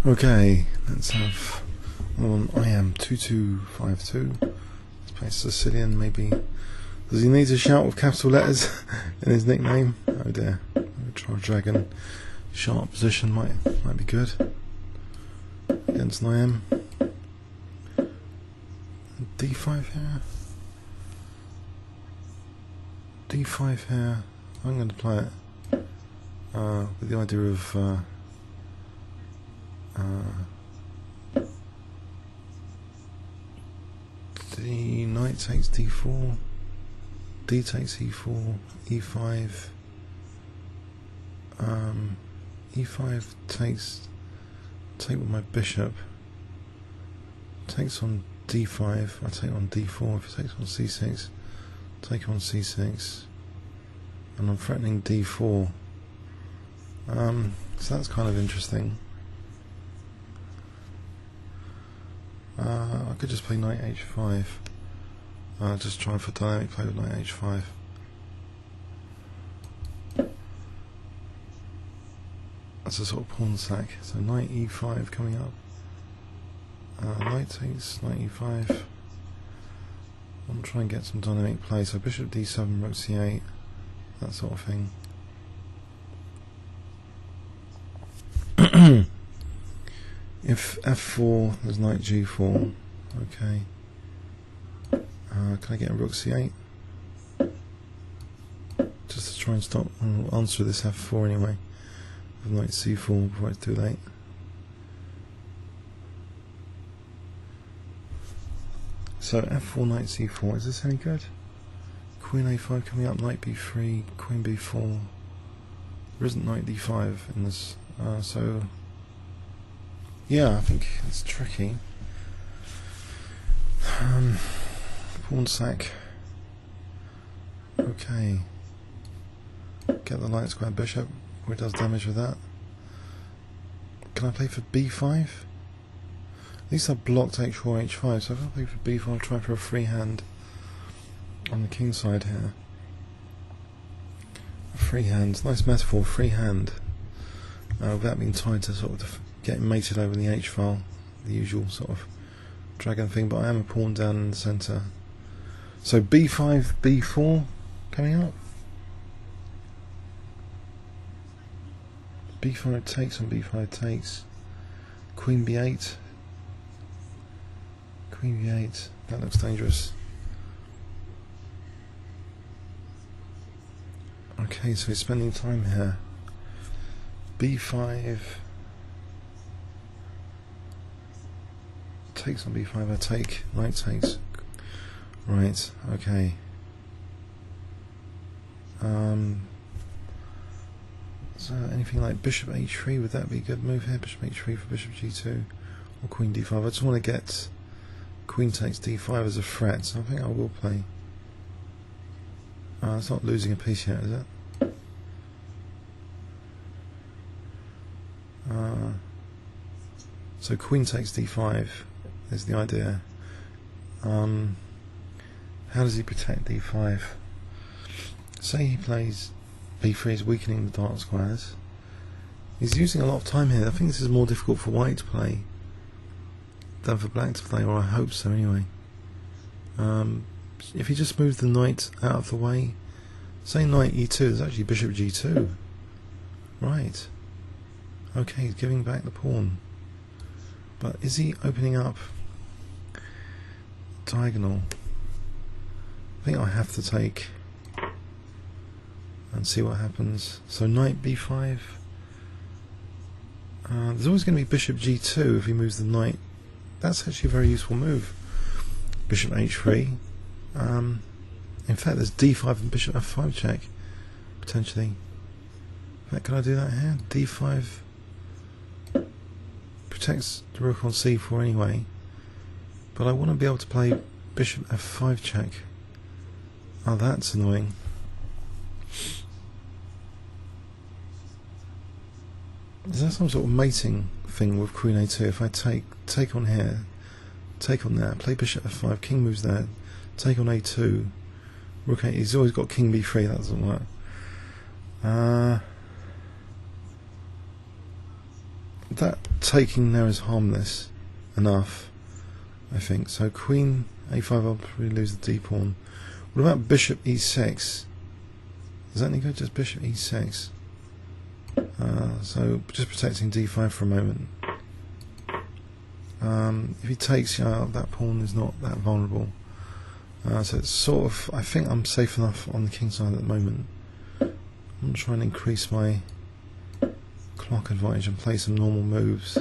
Okay, let's have on IM2252. Let's play Sicilian, maybe. Does he need to shout with capital letters in his nickname? Oh dear. Try dragon. Sharp position might be good against an IM. D5 here. D5 here. I'm going to play it with the idea of the knight takes D4, D takes E4, E5, E5 take with my bishop, takes on D5, I take on D4, if it takes on C6, take on C6, and I'm threatening D4, so that's kind of interesting. I could just play knight H5, just try for dynamic play with knight H5. That's a sort of pawn sack, so knight E5 coming up, knight takes knight E5, I'm trying to get some dynamic play, so bishop D7, rook C8, that sort of thing. If F4, there's knight G4, okay. Can I get a rook C8? Just to try and stop, I'll answer this F4 anyway. With knight C4 before it's too late. So F4, knight C4, is this any good? Queen A5 coming up, knight B3, queen B4. There isn't knight D5 in this, so yeah, I think it's tricky. Pawn sack. Okay. Get the light square bishop, where it does damage with that. Can I play for B5? At least I blocked H4, H5, so if I play for B5, I'll try for a free hand on the king side here. A free hand, nice metaphor, free hand. Without being tied to sort of getting mated over the H file, the usual sort of dragon thing, but I am a pawn down in the centre. So B5, B4 coming up. B5 takes on B5 takes. Queen B8. Queen B8, that looks dangerous. Okay, so he's spending time here. B5 takes on B5, I take, knight takes. Right, okay. So anything like bishop H3, would that be a good move here? Bishop H3 for bishop G2 or queen D5. I just want to get queen takes D5 as a threat, so I think I will play. It's not losing a piece yet, is it? So queen takes D5 is the idea. How does he protect D5? Say he plays B3 is weakening the dark squares. He's using a lot of time here. I think this is more difficult for white to play than for black to play, or I hope so anyway. If he just moves the knight out of the way, say knight E2, there's actually bishop G2. Right. Okay, he's giving back the pawn. But is he opening up diagonal? I think I have to take and see what happens. So knight B5. There's always going to be bishop G2 if he moves the knight. That's actually a very useful move. Bishop H3. In fact, there's D5 and bishop F5 check potentially. In fact, can I do that here? D5 protects the rook on C4 anyway, but I want to be able to play bishop F5 check. Oh, that's annoying. Is there some sort of mating thing with queen A2? If I take on here, take on that, play bishop F5, king moves there, take on A2, rook A, he's always got king B3, that doesn't work. that taking there is harmless enough, I think. So queen a5, I'll probably lose the d pawn. What about bishop e6? Does that any good? Just bishop e6. So just protecting d5 for a moment. If he takes, that pawn is not that vulnerable. So it's sort of, I think I'm safe enough on the king side at the moment. I'm going to try and increase my clock advantage and play some normal moves.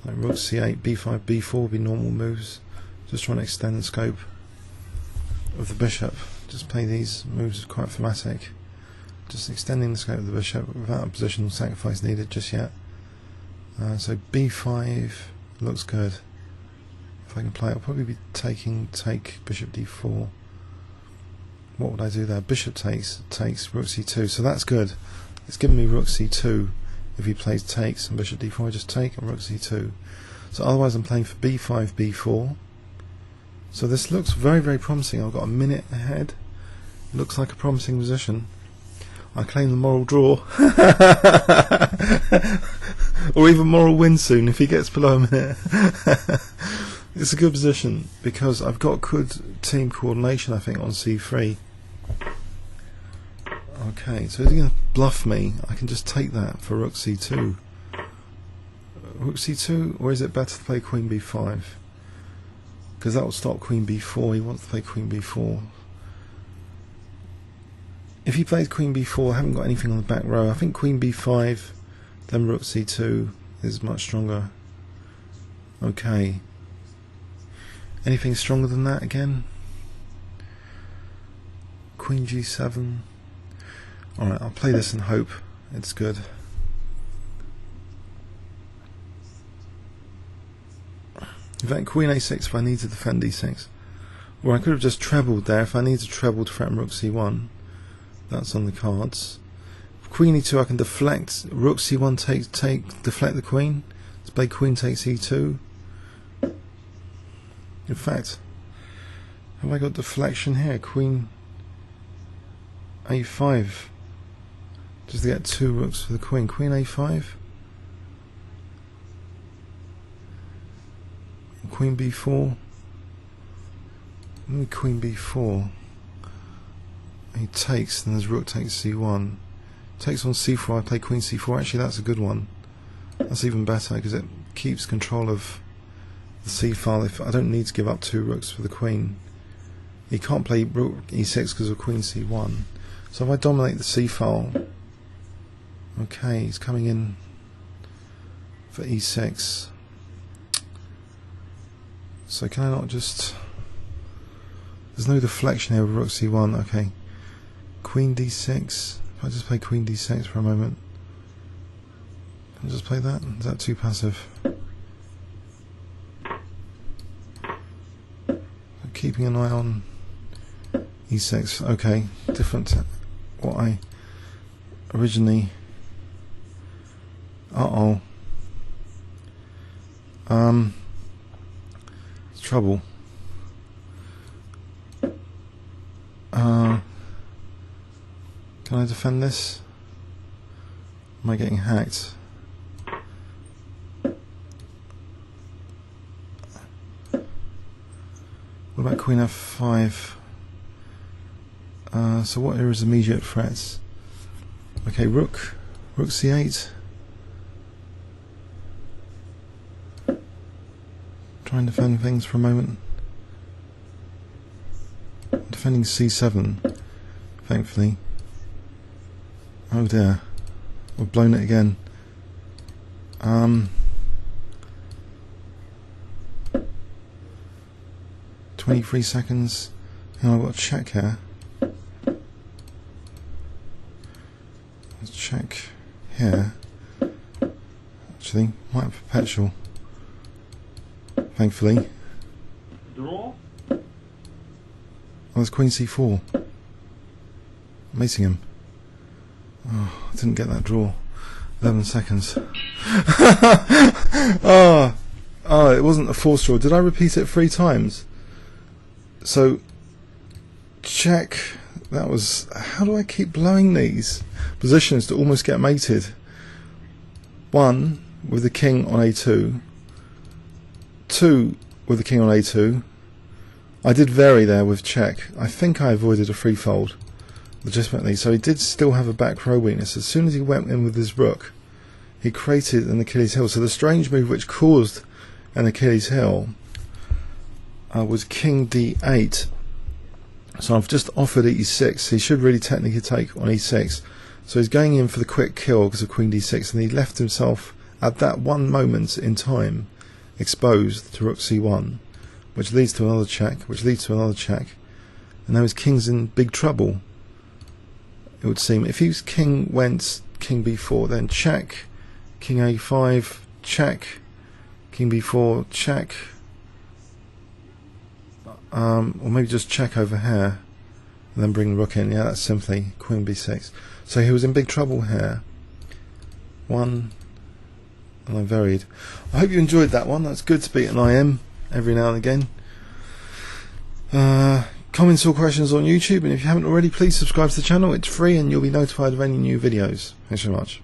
Like rook c8, b5, b4 would be normal moves. Just trying to extend the scope of the bishop. Just play these moves quite thematic. Just extending the scope of the bishop without a positional sacrifice needed just yet. So b5 looks good. If I can play it, I'll probably be take bishop d4. What would I do there? Bishop takes rook c2, so that's good. It's given me rook c2. If he plays takes and bishop d4, I just take and rook c2. So otherwise I'm playing for b5, b4. So this looks very, very promising. I've got a minute ahead. Looks like a promising position. I claim the moral draw. Or even moral win soon if he gets below a minute. It's a good position because I've got good team coordination, I think, on c3. Okay, so is he going to bluff me? I can just take that for rook c2. Rook c2, or is it better to play queen b5? Because that will stop queen b4. He wants to play queen b4. If he plays queen b4, I haven't got anything on the back row. I think queen b5, then rook c2 is much stronger. Okay. Anything stronger than that again? Queen g7. Alright, I'll play this and hope it's good. In fact, queen a6 if I need to defend e6. Or I could have just trebled there if I need to treble to threaten rook c1. That's on the cards. Queen e2 I can deflect. Rook c1 deflect the queen. Let's play queen takes e2. In fact, have I got deflection here? Queen a5. Just to get two rooks for the queen. Queen a5. Queen b4. Queen b4. He takes, then there's rook takes c1. Takes on c4, I play queen c4. Actually, that's a good one. That's even better because it keeps control of the c file. If I don't need to give up two rooks for the queen. He can't play rook e6 because of queen c1. So if I dominate the c file, okay, he's coming in for e6. So can I not just? There's no deflection here with rook c1. Okay, queen d6. If I just play queen d6 for a moment, I'll just play that. Is that too passive? Keeping an eye on e6. Okay, different to what I originally. It's trouble. Can I defend this? Am I getting hacked? What about queen f5? So what are his immediate threats? Okay, rook c8. Try and defend things for a moment. Defending c7, thankfully. Oh dear, we've blown it again. 23 seconds. I've got a check here. Let's check here. Actually, might have perpetual. Thankfully. Draw. Oh, there's queen c4. Mating him. Oh, I didn't get that draw. 11 seconds. Oh, it wasn't a forced draw. Did I repeat it 3 times? So, check. That was. How do I keep blowing these positions to almost get mated? 1, with the king on a2, 2 with the king on a2. I did vary there with check. I think I avoided a free fold legitimately, so he did still have a back row weakness. As soon as he went in with his rook, he created an Achilles heel. So the strange move which caused an Achilles heel was king d8. So I've just offered e6. He should really technically take on e6. So he's going in for the quick kill because of queen d6, and he left himself at that one moment in time exposed to rook c1, which leads to another check, which leads to another check, and now his king's in big trouble, it would seem. If his king went king b4, then check, king a5, check, king b4, check, or maybe just check over here and then bring the rook in. Yeah, that's simply queen b6. So he was in big trouble here. One, and I varied. I hope you enjoyed that one. That's good to beat an IM every now and again. Comments or questions on YouTube, and if you haven't already, please subscribe to the channel. It's free and you'll be notified of any new videos. Thanks so much.